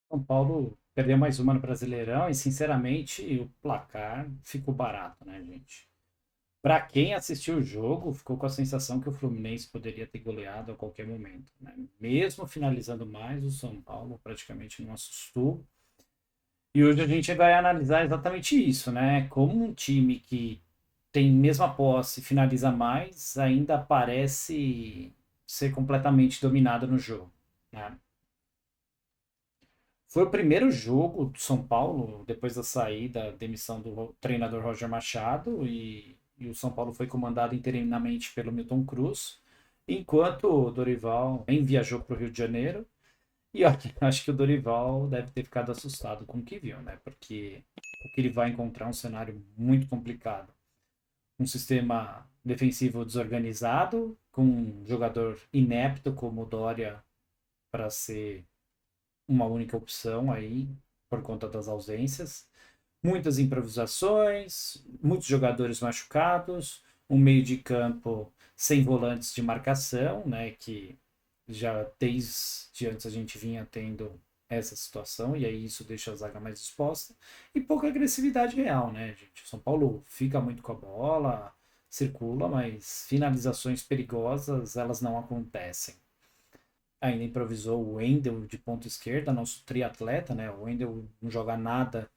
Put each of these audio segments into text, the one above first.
São Paulo perdeu mais uma no Brasileirão e, sinceramente, o placar ficou barato, né, gente? Para quem assistiu o jogo, ficou com a sensação que o Fluminense poderia ter goleado a qualquer momento, né? Mesmo finalizando mais, o São Paulo praticamente não assustou. E hoje a gente vai analisar exatamente isso, né? Como um time que tem mesma posse, finaliza mais, ainda parece ser completamente dominado no jogo, né? Foi o primeiro jogo do São Paulo depois da saída, demissão do treinador Roger Machado e o São Paulo foi comandado interinamente pelo Milton Cruz, enquanto o Dorival nem viajou para o Rio de Janeiro. E ó, acho que o Dorival deve ter ficado assustado com o que viu, né? Porque o que ele vai encontrar é um cenário muito complicado. Um sistema defensivo desorganizado, com um jogador inepto como o Dória para ser uma única opção aí, por conta das ausências. Muitas improvisações, muitos jogadores machucados, um meio de campo sem volantes de marcação, né? Que já desde antes a gente vinha tendo essa situação, e aí isso deixa a zaga mais exposta, e pouca agressividade real, né, gente? O São Paulo fica muito com a bola, circula, mas finalizações perigosas elas não acontecem. Ainda improvisou o Wendel de ponta esquerda, nosso triatleta, né? O Wendel não joga nada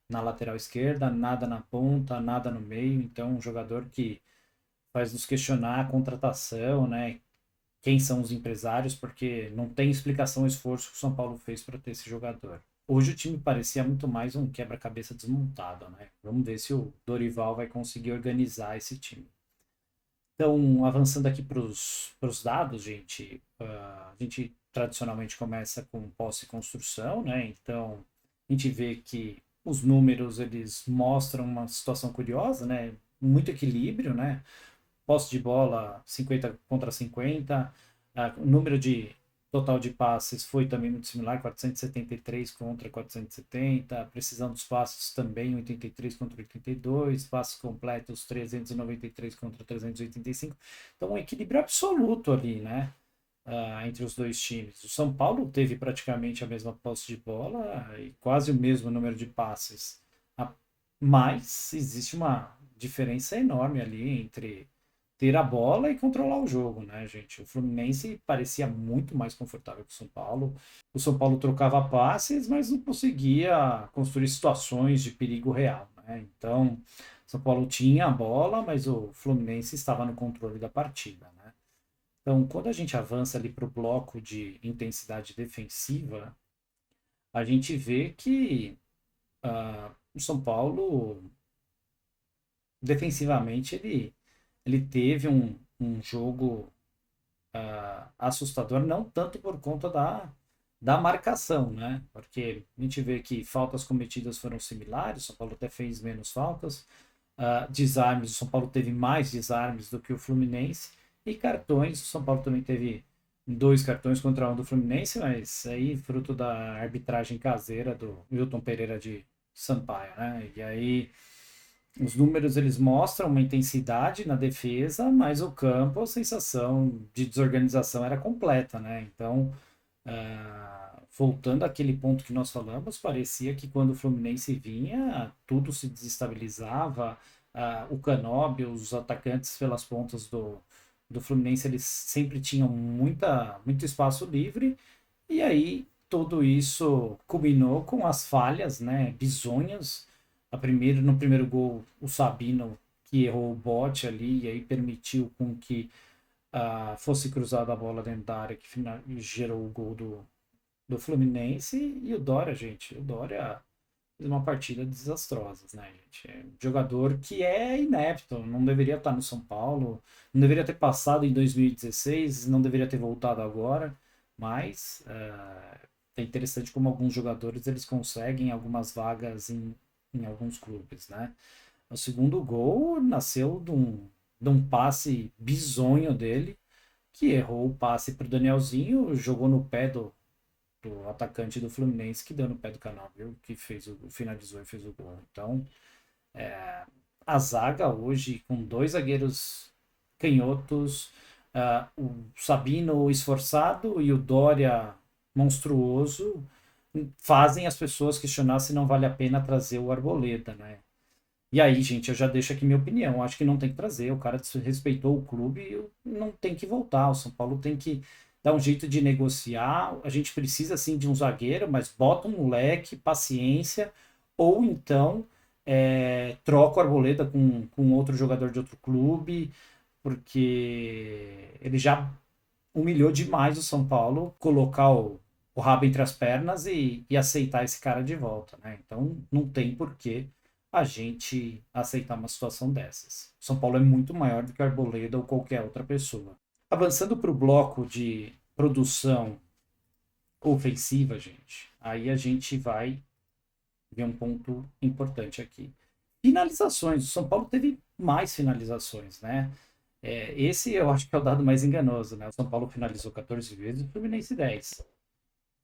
na lateral esquerda, nada na ponta, nada no meio, então um jogador que faz nos questionar a contratação, né? Quem são os empresários, porque não tem explicação o esforço que o São Paulo fez para ter esse jogador. Hoje o time parecia muito mais um quebra-cabeça desmontado, né? Vamos ver se o Dorival vai conseguir organizar esse time. Então, avançando aqui para os dados, gente, a gente tradicionalmente começa com posse e construção, né? Então, a gente vê que os números eles mostram uma situação curiosa, né? Muito equilíbrio, né? Posse de bola 50 contra 50. O número de total de passes foi também muito similar, 473 contra 470. Precisão dos passes também 83 contra 82. Passes completos 393 contra 385. Então, um equilíbrio absoluto ali, né? Entre os dois times. O São Paulo teve praticamente a mesma posse de bola e quase o mesmo número de passes. Mas existe uma diferença enorme ali entre ter a bola e controlar o jogo, né, gente? O Fluminense parecia muito mais confortável que o São Paulo. O São Paulo trocava passes, mas não conseguia construir situações de perigo real, né? Então, o São Paulo tinha a bola, mas o Fluminense estava no controle da partida, né? Então, quando a gente avança ali para o bloco de intensidade defensiva, a gente vê que o São Paulo, defensivamente, ele teve um jogo assustador, não tanto por conta da marcação, né? Porque a gente vê que faltas cometidas foram similares, o São Paulo até fez menos faltas, desarmes, o São Paulo teve mais desarmes do que o Fluminense, e cartões, o São Paulo também teve dois cartões contra um do Fluminense, mas aí fruto da arbitragem caseira do Wilton Pereira de Sampaio, né? E aí os números eles mostram uma intensidade na defesa, mas o campo, a sensação de desorganização era completa, né? Então, voltando àquele ponto que nós falamos, parecia que quando o Fluminense vinha, tudo se desestabilizava. O Canóbio, os atacantes pelas pontas do Fluminense, eles sempre tinham muito espaço livre, e aí tudo isso culminou com as falhas, né, bizonhas. No primeiro gol, o Sabino que errou o bote ali e aí permitiu com que fosse cruzada a bola dentro da área que gerou o gol do Fluminense. E o Dória, gente, o Dória fez uma partida desastrosa, né, gente? É um jogador que é inepto, não deveria estar no São Paulo, não deveria ter passado em 2016, não deveria ter voltado agora, mas é interessante como alguns jogadores eles conseguem algumas vagas em alguns clubes, né? O segundo gol nasceu de um passe bizonho dele, que errou o passe para o Danielzinho, jogou no pé do atacante do Fluminense, que deu no pé do canal, viu? Que fez finalizou e fez o gol. Então, a zaga hoje, com dois zagueiros canhotos, o Sabino esforçado e o Dória monstruoso, fazem as pessoas questionar se não vale a pena trazer o Arboleda, né? E aí, gente, eu já deixo aqui minha opinião. Acho que não tem que trazer. O cara respeitou o clube e não tem que voltar. O São Paulo tem que dar um jeito de negociar. A gente precisa, sim, de um zagueiro, mas bota um moleque, paciência. Ou então troca o Arboleda com outro jogador de outro clube, porque ele já humilhou demais o São Paulo colocar o rabo entre as pernas e aceitar esse cara de volta, né? Então não tem porquê a gente aceitar uma situação dessas. O São Paulo é muito maior do que o Arboleda ou qualquer outra pessoa. Avançando para o bloco de produção ofensiva, gente, aí a gente vai ver um ponto importante aqui. Finalizações. O São Paulo teve mais finalizações, né? Esse eu acho que é o dado mais enganoso, né? O São Paulo finalizou 14 vezes, o Fluminense 10.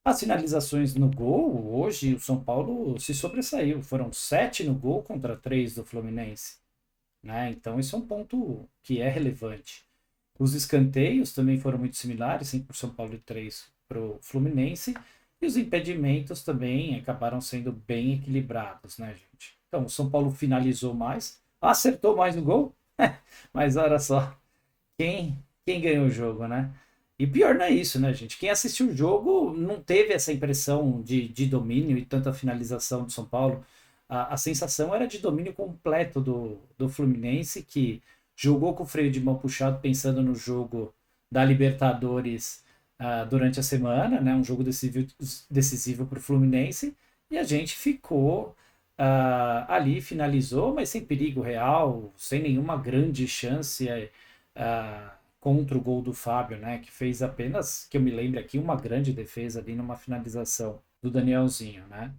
As finalizações no gol, hoje o São Paulo se sobressaiu. Foram 7 no gol contra 3 do Fluminense, né? Então isso é um ponto que é relevante. Os escanteios também foram muito similares, 5 para o São Paulo e 3 para o Fluminense. E os impedimentos também acabaram sendo bem equilibrados, né, gente? Então o São Paulo finalizou mais, acertou mais no gol, mas olha só, quem ganhou o jogo, né? E pior não é isso, né, gente? Quem assistiu o jogo não teve essa impressão de domínio e tanta finalização do São Paulo. A sensação era de domínio completo do Fluminense, que jogou com o freio de mão puxado, pensando no jogo da Libertadores durante a semana, né? Um jogo decisivo para o Fluminense. E a gente ficou ali, finalizou, mas sem perigo real, sem nenhuma grande chance. Contra o gol do Fábio, né? Que fez apenas, que eu me lembro aqui, uma grande defesa ali numa finalização do Danielzinho, né?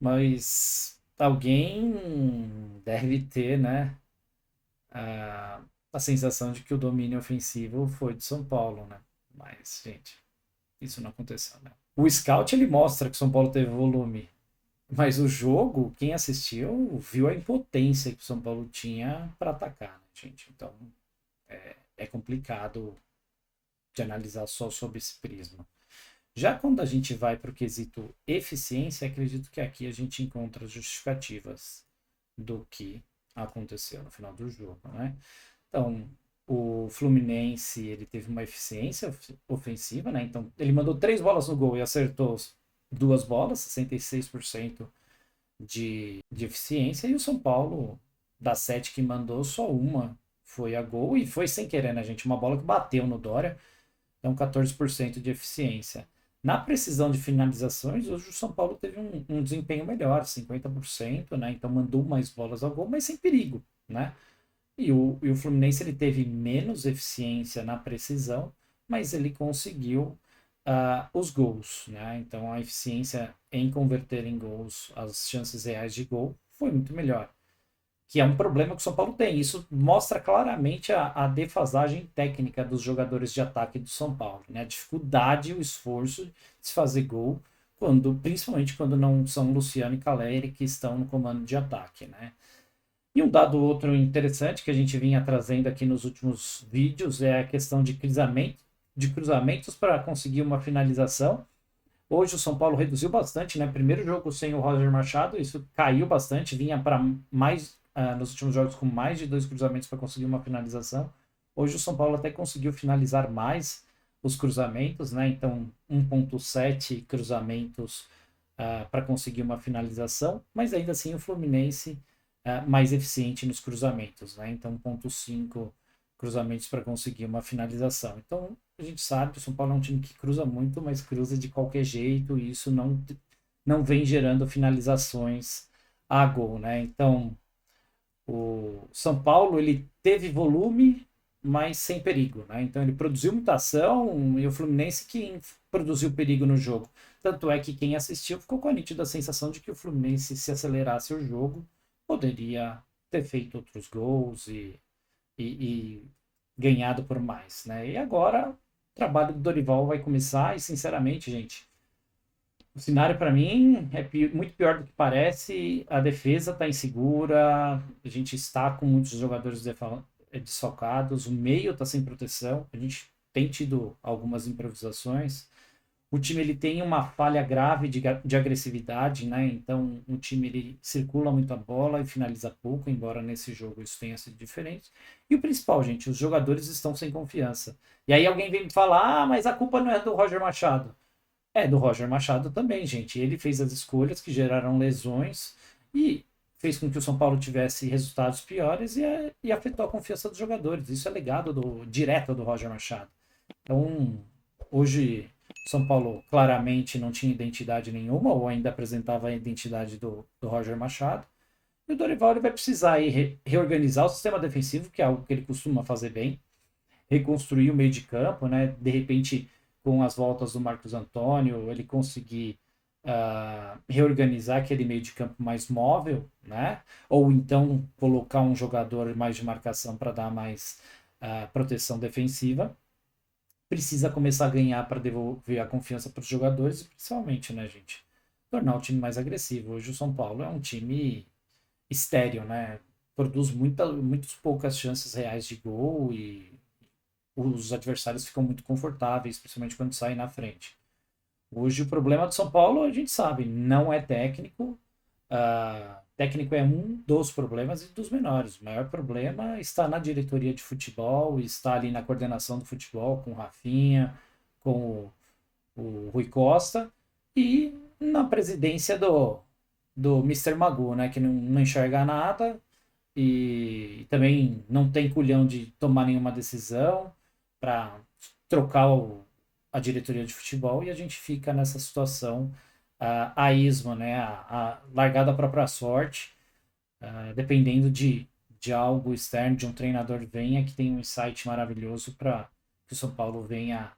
Mas alguém deve ter, né? A sensação de que o domínio ofensivo foi de São Paulo, né? Mas, gente, isso não aconteceu, né? O Scout ele mostra que o São Paulo teve volume, mas o jogo, quem assistiu, viu a impotência que o São Paulo tinha para atacar, né, gente? Então é complicado de analisar só sob esse prisma. Já quando a gente vai para o quesito eficiência, acredito que aqui a gente encontra justificativas do que aconteceu no final do jogo, né? Então, o Fluminense ele teve uma eficiência ofensiva, né? Então, ele mandou 3 bolas no gol e acertou 2 bolas, 66% de eficiência, e o São Paulo, das 7 que mandou, só uma foi a gol, e foi sem querer, né, gente? Uma bola que bateu no Dória, então 14% de eficiência. Na precisão de finalizações, hoje o São Paulo teve um desempenho melhor, 50%, né? Então mandou mais bolas ao gol, mas sem perigo, né? E o Fluminense ele teve menos eficiência na precisão, mas ele conseguiu os gols, né? Então a eficiência em converter em gols, as chances reais de gol, foi muito melhor. Que é um problema que o São Paulo tem. Isso mostra claramente a defasagem técnica dos jogadores de ataque do São Paulo, né? A dificuldade e o esforço de se fazer gol, principalmente quando não são Luciano e Caleri que estão no comando de ataque, né? E um dado outro interessante que a gente vinha trazendo aqui nos últimos vídeos é a questão de cruzamentos para conseguir uma finalização. Hoje o São Paulo reduziu bastante, né? Primeiro jogo sem o Roger Machado, isso caiu bastante, vinha para mais nos últimos jogos com mais de 2 cruzamentos para conseguir uma finalização. Hoje o São Paulo até conseguiu finalizar mais os cruzamentos, né? Então 1,7 cruzamentos para conseguir uma finalização, mas ainda assim o Fluminense mais eficiente nos cruzamentos, né? Então 1,5 cruzamentos para conseguir uma finalização. Então a gente sabe que o São Paulo é um time que cruza muito, mas cruza de qualquer jeito e isso não vem gerando finalizações a gol, né? Então o São Paulo ele teve volume, mas sem perigo, né? Então ele produziu muita ação e o Fluminense que produziu perigo no jogo. Tanto é que quem assistiu ficou com a nítida sensação de que o Fluminense, se acelerasse o jogo, poderia ter feito outros gols e ganhado por mais, né? E agora o trabalho do Dorival vai começar e, sinceramente, gente, o cenário para mim é muito pior do que parece. A defesa está insegura, a gente está com muitos jogadores desfalcados, o meio está sem proteção, a gente tem tido algumas improvisações. O time ele tem uma falha grave de agressividade, né? Então o time ele circula muito a bola e finaliza pouco, embora nesse jogo isso tenha sido diferente. E o principal, gente, os jogadores estão sem confiança. E aí alguém vem me falar, ah, mas a culpa não é do Roger Machado. É do Roger Machado também, gente. Ele fez as escolhas que geraram lesões e fez com que o São Paulo tivesse resultados piores e afetou a confiança dos jogadores. Isso é legado direto do Roger Machado. Então, hoje, São Paulo claramente não tinha identidade nenhuma, ou ainda apresentava a identidade do Roger Machado. E o Dorival ele vai precisar aí reorganizar o sistema defensivo, que é algo que ele costuma fazer bem, reconstruir o meio de campo, né? De repente, com as voltas do Marcos Antônio, ele conseguir reorganizar aquele meio de campo mais móvel, né? Ou então colocar um jogador mais de marcação para dar mais proteção defensiva. Precisa começar a ganhar para devolver a confiança para os jogadores e principalmente, né, gente, tornar o time mais agressivo. Hoje o São Paulo é um time estéril, né? Produz muitas poucas chances reais de gol e os adversários ficam muito confortáveis, principalmente quando saem na frente. Hoje o problema do São Paulo, a gente sabe, não é técnico. Técnico é um dos problemas e dos menores. O maior problema está na diretoria de futebol, está ali na coordenação do futebol, com o Rafinha, com o Rui Costa, e na presidência do Mister Magoo, né, que não enxerga nada e também não tem culhão de tomar nenhuma decisão para trocar a diretoria de futebol e a gente fica nessa situação a esmo, né, largado à própria sorte, dependendo de algo externo, de um treinador venha que tem um insight maravilhoso para que o São Paulo venha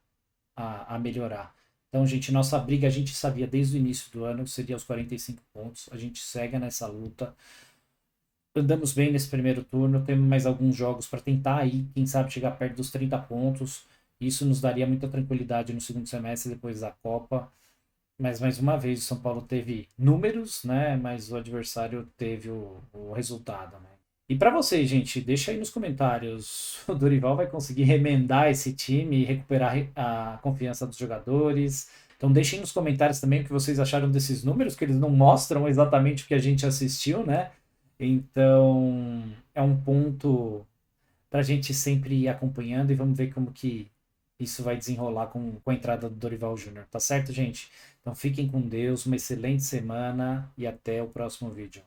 a melhorar. Então, gente, nossa briga a gente sabia desde o início do ano que seria os 45 pontos. A gente segue nessa luta. Andamos bem nesse primeiro turno, temos mais alguns jogos para tentar aí, quem sabe chegar perto dos 30 pontos. Isso nos daria muita tranquilidade no segundo semestre depois da Copa. Mas mais uma vez o São Paulo teve números, né? Mas o adversário teve o resultado, né? E para vocês, gente, deixa aí nos comentários. O Dorival vai conseguir remendar esse time e recuperar a confiança dos jogadores. Então deixem nos comentários também o que vocês acharam desses números, que eles não mostram exatamente o que a gente assistiu, né? Então é um ponto para a gente sempre ir acompanhando e vamos ver como que isso vai desenrolar com a entrada do Dorival Júnior. Tá certo, gente? Então fiquem com Deus, uma excelente semana e até o próximo vídeo.